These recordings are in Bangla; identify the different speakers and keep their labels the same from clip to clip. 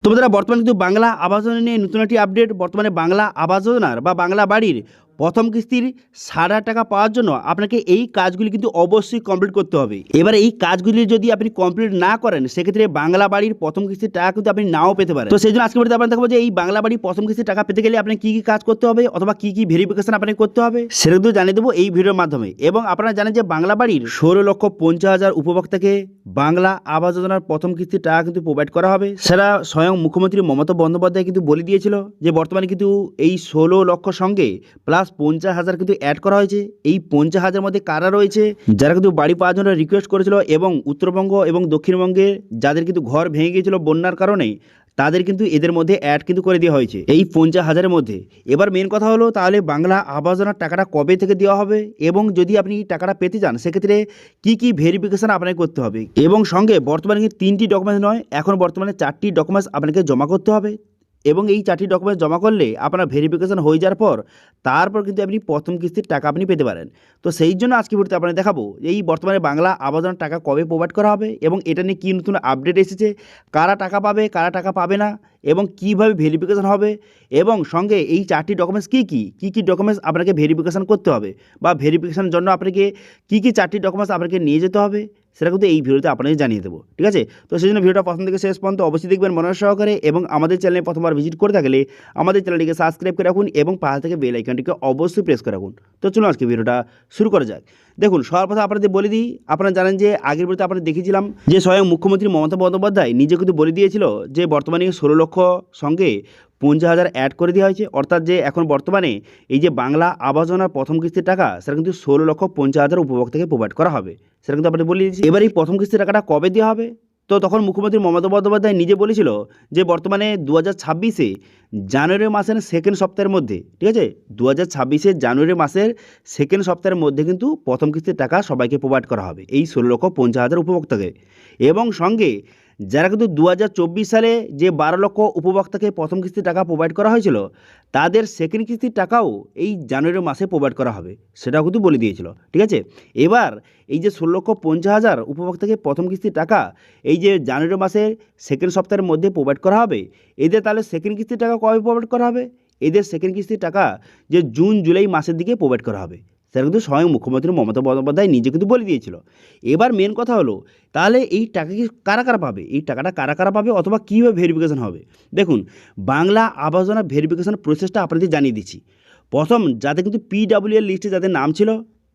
Speaker 1: তো বন্ধুরা, বর্তমানে কিন্তু বাংলা আবাস যোজনা নিয়ে নতুন একটি আপডেট। বর্তমানে বাংলা আবাস যোজনার বা বাংলা বাড়ির প্রথম কিস্তির 7,500 টাকা পাওয়ার জন্য আপনাকে এই কাজগুলি কিন্তু অবশ্যই কমপ্লিট করতে হবে। এবার এই কাজগুলি যদি আপনি কমপ্লিট না করেন, সেক্ষেত্রে বাংলা বাড়ির প্রথম কিস্তির টাকা কিন্তু আপনি নাও পেতে পারেন। তো সেই জন্য আজকে ভিডিওতে আপনার দেখাবো যে এই বাংলা বাড়ির প্রথম কিস্তির টাকা পেতে গেলে আপনি কি কি কাজ করতে হবে অথবা কি কি ভেরিফিকেশন আপনাকে করতে হবে সেটা কিন্তু জানিয়ে দেবো এই ভিডিওর মাধ্যমে। এবং আপনারা জানেন যে বাংলা বাড়ির 16,50,000 উপভোক্তাকে বাংলা আবাস যোজনার প্রথম কিস্তির টাকা কিন্তু প্রোভাইড করা হবে। সেটা স্বয়ং মুখ্যমন্ত্রী মমতা বন্দ্যোপাধ্যায় কিন্তু বলে দিয়েছিল যে বর্তমানে কিন্তু এই 16 লক্ষ সঙ্গে প্লাস 50,000 কিন্তু অ্যাড করা হয়েছে। এই 50,000 মধ্যে কারা রয়েছে যারা কিন্তু বাড়ি পাওয়ার জন্য রিকোয়েস্ট করেছিল, এবং উত্তরবঙ্গ এবং দক্ষিণবঙ্গে যাদের কিন্তু ঘর ভেঙে গিয়েছিল বন্যার কারণে, তাদের কিন্তু এদের মধ্যে অ্যাড কিন্তু করে দেওয়া হয়েছে এই 50,000-এর মধ্যে। এবার মেন কথা হলো, তাহলে বাংলা আবাস যোজনার টাকাটা কবে থেকে দেওয়া হবে, এবং যদি আপনি টাকাটা পেতে চান সেক্ষেত্রে কি কি ভেরিফিকেশন আপনাকে করতে হবে, এবং সঙ্গে বর্তমানে কিন্তু 3টি ডকুমেন্টস নয়, এখন বর্তমানে 4টি ডকুমেন্টস আপনাকে জমা করতে হবে। এবং এই 4টি ডকুমেন্টস জমা করলে আপনার ভেরিফিকেশন হয়ে যাওয়ার পর তারপর কিন্তু আপনি প্রথম কিস্তির টাকা আপনি পেতে পারেন। তো সেই জন্য আজকে ভিডিওতে আপনাদের দেখাবো এই বর্তমানে বাংলা আবাস যোজনার টাকা কবে প্রোভাইড করা হবে, এবং এটা নিয়ে কী নতুন আপডেট এসেছে, কারা টাকা পাবে কারা টাকা পাবে না, এবং কীভাবে ভেরিফিকেশন হবে, এবং সঙ্গে এই 4টি ডকুমেন্টস কী কী ডকুমেন্টস আপনাকে ভেরিফিকেশন করতে হবে, বা ভেরিফিকেশনের জন্য আপনাকে কী 4টি ডকুমেন্টস আপনাকে নিয়ে যেতে হবে, সেটা কিন্তু এই ভিডিওতে আপনাদের জানিয়ে দেবো। ঠিক আছে, তো সেই জন্য ভিডিওটা প্রথম থেকে শেষ পর্যন্ত অবশ্যই দেখবেন মনোযোগ সহকারে, এবং আমাদের চ্যানেলে প্রথমবার ভিজিট করে থাকলে আমাদের চ্যানেলটিকে সাবস্ক্রাইব করে রাখুন এবং পাশে থেকে বেল আইকনটিকে অবশ্যই প্রেস করে রাখুন। তো চলুন আজকে ভিডিওটা শুরু করা যাক। দেখুন, সর্বপ্রথম আপনাদের বলে দিই, আপনারা জানেন যে আগের ভিডিওতে আপনাদের দেখিয়েছিলাম যে স্বয়ং মুখ্যমন্ত্রী মমতা বন্দ্যোপাধ্যায় নিজে কিন্তু বলে দিয়েছিল যে বর্তমানে 16 লক্ষ সঙ্গে 50,000 অ্যাড করে দেওয়া হয়েছে, অর্থাৎ যে এখন বর্তমানে এই যে বাংলা আবাস যোজনার প্রথম কিস্তির টাকা সেটা কিন্তু 16,50,000 উপভোক্তাকে প্রোভাইড করা হবে, সেটা কিন্তু আপনাদের বলে দিয়েছি। এবার এই প্রথম কিস্তির টাকাটা কবে দেওয়া হবে, তো তখন মুখ্যমন্ত্রী মমতা বন্দ্যোপাধ্যায় নিজে বলেছিল যে বর্তমানে 2026-এ জানুয়ারি মাসের সেকেন্ড সপ্তাহের মধ্যে, ঠিক আছে, 2026-এর জানুয়ারি মাসের সেকেন্ড সপ্তাহের মধ্যে কিন্তু প্রথম কিস্তির টাকা সবাইকে প্রোভাইড করা হবে এই 16,50,000 উপভোক্তাকে। এবং সঙ্গে যারা কিন্তু 2024 সালে যে 12 লক্ষ উপভোক্তাকে প্রথম কিস্তির টাকা প্রোভাইড করা হয়েছিল, তাদের সেকেন্ড কিস্তির টাকাও এই জানুয়ারি মাসে প্রোভাইড করা হবে, সেটাও কিন্তু বলে দিয়েছিল। ঠিক আছে, এবার এই যে 16,50,000 উপভোক্তাকে প্রথম কিস্তির টাকা এই যে জানুয়ারি মাসের সেকেন্ড সপ্তাহের মধ্যে প্রোভাইড করা হবে, এদের তাহলে সেকেন্ড কিস্তির টাকা কবে প্রোভাইড করা হবে, এদের সেকেন্ড কিস্তির টাকা যে জুন জুলাই মাসের দিকে প্রোভাইড করা হবে, সেটা কিন্তু স্বয়ং মুখ্যমন্ত্রী মমতা বন্দ্যোপাধ্যায় নিজে কিন্তু বলে দিয়েছিল। এবার মেন কথা হলো, তাহলে এই টাকা কি কারা কারা পাবে, এই টাকাটা কারা কারা পাবে অথবা কীভাবে ভেরিফিকেশন হবে। দেখুন, বাংলা আবাস যোজনার ভেরিফিকেশন প্রসেসটা আপনাদের জানিয়ে দিচ্ছি। প্রথম যাদের কিন্তু PWL লিস্টে যাদের নাম ছিল,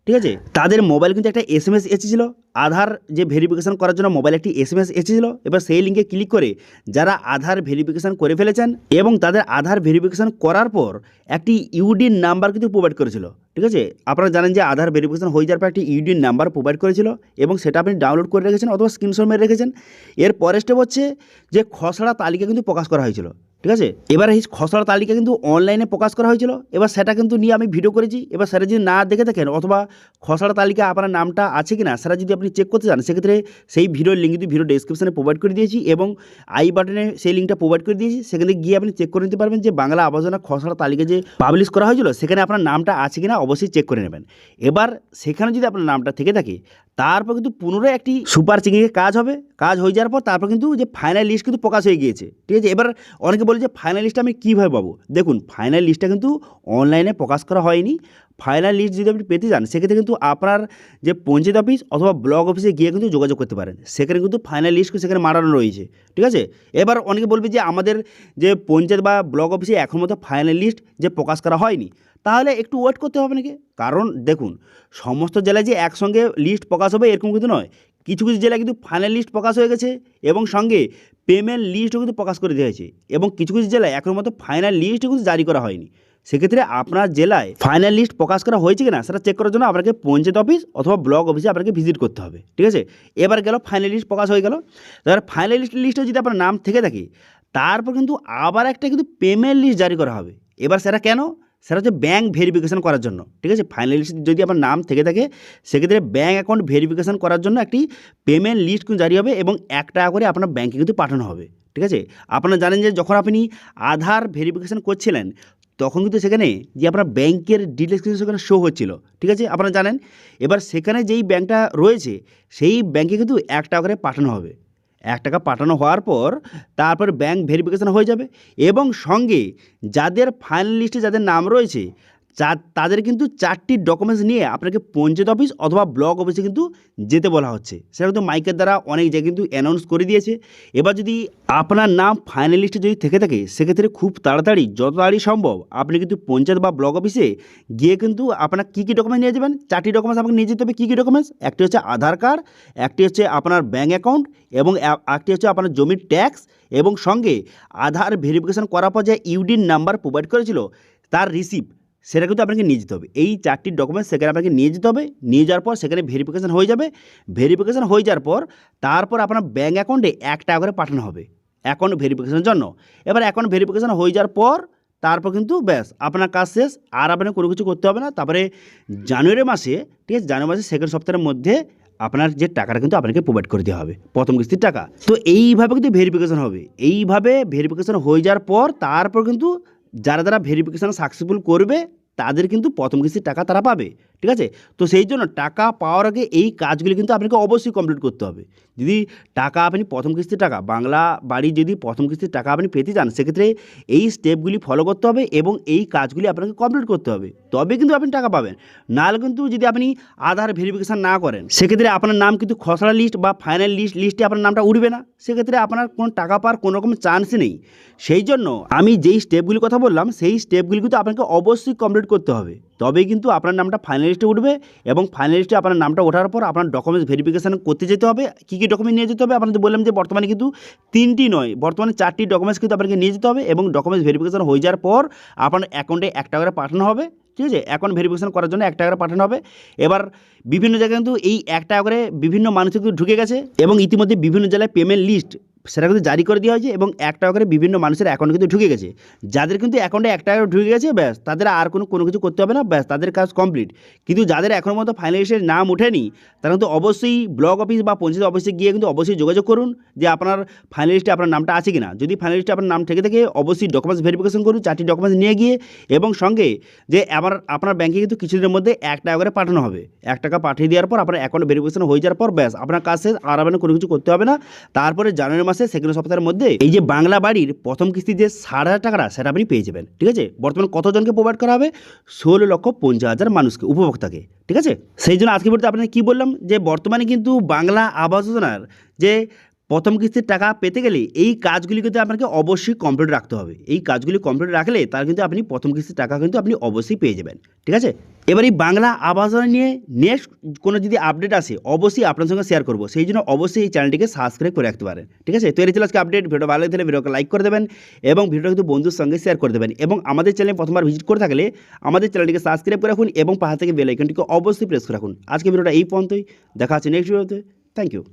Speaker 1: ঠিক আছে, তাদের মোবাইল কিন্তু একটা SMS এসেছিলো, আধার যে ভেরিফিকেশন করার জন্য মোবাইলে একটি SMS এসেছিলো। এবার সেই লিঙ্কে ক্লিক করে যারা আধার ভেরিফিকেশন করে ফেলেছেন এবং তাদের আধার ভেরিফিকেশন করার পর একটি ইউডিন নাম্বার কিন্তু প্রোভাইড করেছিল। ঠিক আছে, আপনারা জানেন যে আধার ভেরিফিকেশন হয়ে যাওয়ার পর একটি ইউডিন নাম্বার প্রোভাইড করেছিল, এবং সেটা আপনি ডাউনলোড করে রেখেছেন অথবা স্ক্রিনশট মেরে রেখেছেন। এর পরের স্টেপ হচ্ছে যে খসড়া তালিকা কিন্তু প্রকাশ করা হয়েছিল। ঠিক আছে, এবার এই খসড়া তালিকা কিন্তু অনলাইনে প্রকাশ করা হয়েছিল, এবার সেটা কিন্তু নিয়ে আমি ভিডিও করেছি। এবার সেটা যদি না দেখে থাকেন অথবা খসড়া তালিকা আপনার নামটা আছে কিনা সেটা যদি আপনি চেক করতে চান, সেক্ষেত্রে সেই ভিডিওর লিঙ্ক কিন্তু ভিডিও ডেসক্রিপশনে প্রোভাইড করে দিয়েছি, এবং আই বাটনে সেই লিঙ্কটা প্রোভাইড করে দিয়েছি। সেখানে গিয়ে আপনি চেক করে নিতে পারবেন যে বাংলা আবাস যোজনা খসড়া তালিকা যে পাবলিশ করা হয়েছিল সেখানে আপনার নামটা আছে কিনা অবশ্যই চেক করে নেবেন। এবার সেখানে যদি আপনার নামটা থেকে থাকে, তারপর কিন্তু পুনরায় একটি সুপার চেকিংয়ের কাজ হবে। কাজ হয়ে যাওয়ার পর তারপর কিন্তু যে ফাইনাল লিস্ট কিন্তু প্রকাশ হয়ে গিয়েছে। ঠিক আছে, এবার অনেকে বলে যে ফাইনাল লিস্টটা আমি কীভাবে পাবো। দেখুন, ফাইনাল লিস্টটা কিন্তু অনলাইনে প্রকাশ করা হয়নি। ফাইনাল লিস্ট যদি আপনি পেতে চান, সেক্ষেত্রে কিন্তু আপনার যে পঞ্চায়েত অফিস অথবা ব্লক অফিসে গিয়ে কিন্তু যোগাযোগ করতে পারেন, সেখানে কিন্তু ফাইনাল লিস্ট সেখানে মারানো রয়েছে। ঠিক আছে, এবার অনেকে বলবে যে আমাদের যে পঞ্চায়েত বা ব্লক অফিসে এখন মতো ফাইনাল লিস্ট যে প্রকাশ করা হয়নি, তাহলে একটু ওয়েট করতে হবে নাকি। কারণ দেখুন, সমস্ত জেলায় যে একসঙ্গে লিস্ট প্রকাশ হবে এরকম কিন্তু নয়। কিছু কিছু জেলায় কিন্তু ফাইনাল লিস্ট প্রকাশ হয়ে গেছে, এবং সঙ্গে পেমেন্ট লিস্টও কিন্তু প্রকাশ করে দেওয়া হয়েছে, এবং কিছু কিছু জেলায় এখন মতো ফাইনাল লিস্টও কিন্তু জারি করা হয়নি। সেক্ষেত্রে আপনার জেলায় ফাইনাল লিস্ট প্রকাশ করা হয়েছে কিনা সেটা চেক করার জন্য আপনাকে পঞ্চায়েত অফিস অথবা ব্লক অফিসে আপনাকে ভিজিট করতে হবে। ঠিক আছে, এবার গেল ফাইনাল লিস্ট প্রকাশ হয়ে গেল। এবার ফাইনাল লিস্টে যদি আপনার নাম থেকে থাকে, তারপর কিন্তু আবার একটা কিন্তু পেমেন্ট লিস্ট জারি করা হবে। এবার সেটা কেন, সেটা হচ্ছে ব্যাঙ্ক ভেরিফিকেশন করার জন্য। ঠিক আছে, ফাইনাল লিস্ট যদি আপনার নাম থেকে থাকে, সেক্ষেত্রে ব্যাঙ্ক অ্যাকাউন্ট ভেরিফিকেশন করার জন্য একটি পেমেন্ট লিস্ট কিন্তু জারি হবে, এবং 1 টাকা করে আপনার ব্যাঙ্কে কিন্তু পাঠানো হবে। ঠিক আছে, আপনারা জানেন যে যখন আপনি আধার ভেরিফিকেশন করছিলেন, তখন কিন্তু সেখানে যে আপনার ব্যাংকের ডিটেলস কিন্তু সেখানে শো হচ্ছিল। ঠিক আছে, আপনারা জানেন। এবার সেখানে যেই ব্যাঙ্কটা রয়েছে সেই ব্যাঙ্কে কিন্তু 1 টাকা করে পাঠানো হবে। টাকা পাঠানো হওয়ার পর তারপর ব্যাংক ভেরিফিকেশান হয়ে যাবে এবং সঙ্গে যাদের ফাইনাল লিস্টে যাদের নাম রয়েছে তাদের কিন্তু 4টি ডকুমেন্টস নিয়ে আপনাকে পঞ্চায়েত অফিস অথবা ব্লক অফিসে কিন্তু যেতে বলা হচ্ছে। সেটা কিন্তু মাইকের দ্বারা অনেক জায়গায় কিন্তু অ্যানাউন্স করে দিয়েছে। এবার যদি আপনার নাম ফাইনাল লিস্টে যদি থেকে থাকে সেক্ষেত্রে খুব তাড়াতাড়ি যত তাড়াতাড়ি সম্ভব আপনি কিন্তু পঞ্চায়েত বা ব্লক অফিসে গিয়ে কিন্তু আপনার কী কী ডকুমেন্টস নিয়ে যাবেন, 4টি ডকুমেন্টস আপনাকে নিয়ে যেতে হবে। কী কী ডকুমেন্টস? একটি হচ্ছে আধার কার্ড, একটি হচ্ছে আপনার ব্যাঙ্ক অ্যাকাউন্ট এবং একটি হচ্ছে আপনার জমির ট্যাক্স এবং সঙ্গে আধার ভেরিফিকেশান করার পর যে ইউডিন নাম্বার প্রোভাইড করেছিল তার রিসিপ্ট, সেটা কিন্তু আপনাকে নিয়ে যেতে হবে। এই 4টি ডকুমেন্টস সেখানে আপনাকে নিয়ে যেতে হবে। নিয়ে যাওয়ার পর সেখানে ভেরিফিকেশান হয়ে যাবে। ভেরিফিকেশান হয়ে যাওয়ার পর তারপর আপনার ব্যাঙ্ক অ্যাকাউন্টে 1 টাকা করে পাঠানো হবে অ্যাকাউন্ট ভেরিফিকেশানের জন্য। এবার অ্যাকাউন্ট ভেরিফিকেশান হয়ে যাওয়ার পর তারপর কিন্তু ব্যাস আপনার কাজ শেষ, আর আপনার কোনো কিছু করতে হবে না। তারপরে জানুয়ারি মাসে, ঠিক আছে, জানুয়ারি মাসে সেকেন্ড সপ্তাহের মধ্যে আপনার যে টাকাটা কিন্তু আপনাকে প্রোভাইড করে দেওয়া হবে, প্রথম কিস্তির টাকা। তো এইভাবে কিন্তু ভেরিফিকেশান হবে। এইভাবে ভেরিফিকেশান হয়ে যাওয়ার পর তারপর কিন্তু যারা ভেরিফিকেশান সাকসেসফুল করবে তাদের কিন্তু প্রথম কিস্তির টাকা তারা পাবে, ঠিক আছে। তো সেই জন্য টাকা পাওয়ার আগে এই কাজগুলি কিন্তু আপনাকে অবশ্যই কমপ্লিট করতে হবে। যদি টাকা আপনি প্রথম কিস্তির টাকা বাংলা বাড়ি যদি প্রথম কিস্তির টাকা আপনি পেতে চান সেক্ষেত্রে এই স্টেপগুলি ফলো করতে হবে এবং এই কাজগুলি আপনাকে কমপ্লিট করতে হবে, তবে কিন্তু আপনি টাকা পাবেন। নাহলে কিন্তু যদি আপনি আধার ভেরিফিকেশান না করেন সেক্ষেত্রে আপনার নাম কিন্তু খসড়া লিস্ট বা ফাইনাল লিস্টে আপনার নামটা উঠবে না। সেক্ষেত্রে আপনার কোনো টাকা পাওয়ার কোনো রকম চান্সই নেই। সেই জন্য আমি যেই স্টেপগুলির কথা বললাম সেই স্টেপগুলি কিন্তু আপনাকে অবশ্যই কমপ্লিট করতে হবে, তবেই কিন্তু আপনার নামটা ফাইনাল লিস্টে উঠবে। এবং ফাইনাল লিস্টে আপনার নামটা ওঠার পর আপনার ডকুমেন্টস ভেরিফিকেশান করতে যেতে হবে। কী কী ডকুমেন্ট নিয়ে যেতে হবে? আপনাদের বললাম যে বর্তমানে কিন্তু 3টি নয়, বর্তমানে 4টি ডকুমেন্টস কিন্তু আপনাকে নিয়ে যেতে হবে এবং ডকুমেন্টস ভেরিফিকেশান হয়ে যাওয়ার পর আপনার অ্যাকাউন্টে 1 টাকা করে পাঠানো হবে, ঠিক আছে। অ্যাকাউন্ট ভেরিফিকেশান করার জন্য 1 টাকা করে পাঠানো হবে। এবার বিভিন্ন জায়গায় কিন্তু এই 1 টাকা করে বিভিন্ন মানুষ কিন্তু ঢুকে গেছে এবং ইতিমধ্যে বিভিন্ন জেলায় পেমেন্ট লিস্ট সেটা কিন্তু জারি করে দেওয়া হয়েছে এবং 1 টাকা করে বিভিন্ন মানুষের অ্যাকাউন্টে কিন্তু ঢুকে গেছে। যাদের কিন্তু অ্যাকাউন্টে 1 টাকা ঢুকে গেছে ব্যাস তাদের আর কোনো কিছু করতে হবে না, ব্যাস তাদের কাজ কমপ্লিট। কিন্তু যাদের এখনও মতো ফাইনাল লিস্টের নাম ওঠেনি তারা কিন্তু অবশ্যই ব্লক অফিস বা পঞ্চায়েত অফিসে গিয়ে কিন্তু অবশ্যই যোগাযোগ করুন যে আপনার ফাইনাল লিস্টে আপনার নামটা আছে কিনা। যদি ফাইনাল লিস্টে আপনার নাম থেকে থাকে অবশ্যই ডকুমেন্টস ভেরিফিকেশন করুন 4টি ডকুমেন্টস নিয়ে গিয়ে এবং সঙ্গে যে আপনার ব্যাংকে কিন্তু কিছুদিনের মধ্যে 1 টাকা করে পাঠানো হবে। 1 টাকা পাঠিয়ে দেওয়ার পর আপনার অ্যাকাউন্ট ভেরিফিকেশন হয়ে যাওয়ার পর ব্যাস আপনার কাজ শেষ, আর আপনার কোনো কিছু করতে হবে না। তারপরে জানুয়ারি মাসে সেকেন্ড সপ্তাহের মধ্যে এই যে বাংলা বাড়ির প্রথম কিস্তি যে 7,500 টাকাটা সেটা আপনি পেয়ে যাবেন, ঠিক আছে। বর্তমানে কতজনকে প্রোভাইড করা হবে? 16,50,000 মানুষকে, উপভোক্তাকে, ঠিক আছে। সেই জন্য আজকে বলতে আপনাকে কী বললাম যে বর্তমানে কিন্তু বাংলা আবাস যোজনার যে প্রথম কিস্তির টাকা পেতে গেলে এই কাজগুলি কিন্তু আপনাকে অবশ্যই কমপ্লিট রাখতে হবে। এই কাজগুলি কমপ্লিট রাখলে তার কিন্তু আপনি প্রথম কিস্তির টাকা কিন্তু আপনি অবশ্যই পেয়ে যাবেন, ঠিক আছে। এবার এই বাংলা আবাস যোজনা নিয়ে নেক্সট কোনো যদি আপডেট আসে অবশ্যই আপনার সঙ্গে শেয়ার করবো, সেই জন্য অবশ্যই এই চ্যানেলটিকে সাবস্ক্রাইব করে রাখতে পারেন, ঠিক আছে। তো এই ছিল আজকে আপডেট। ভিডিও ভালো লাগলে ভিডিওকে লাইক করে দেবেন এবং ভিডিওটা কিন্তু বন্ধুর সঙ্গে শেয়ার করে দেবেন এবং আমাদের চ্যানেলে প্রথমবার ভিজিট করে থাকলে আমাদের চ্যানেলটিকে সাবস্ক্রাইব করে রাখুন এবং পাশে থেকে বেল আইকনটিকে অবশ্যই প্রেস করে রাখুন। আজকে ভিডিওটা এই পর্যন্তই, দেখা হচ্ছে নেক্সট ভিডিওতে। Thank you.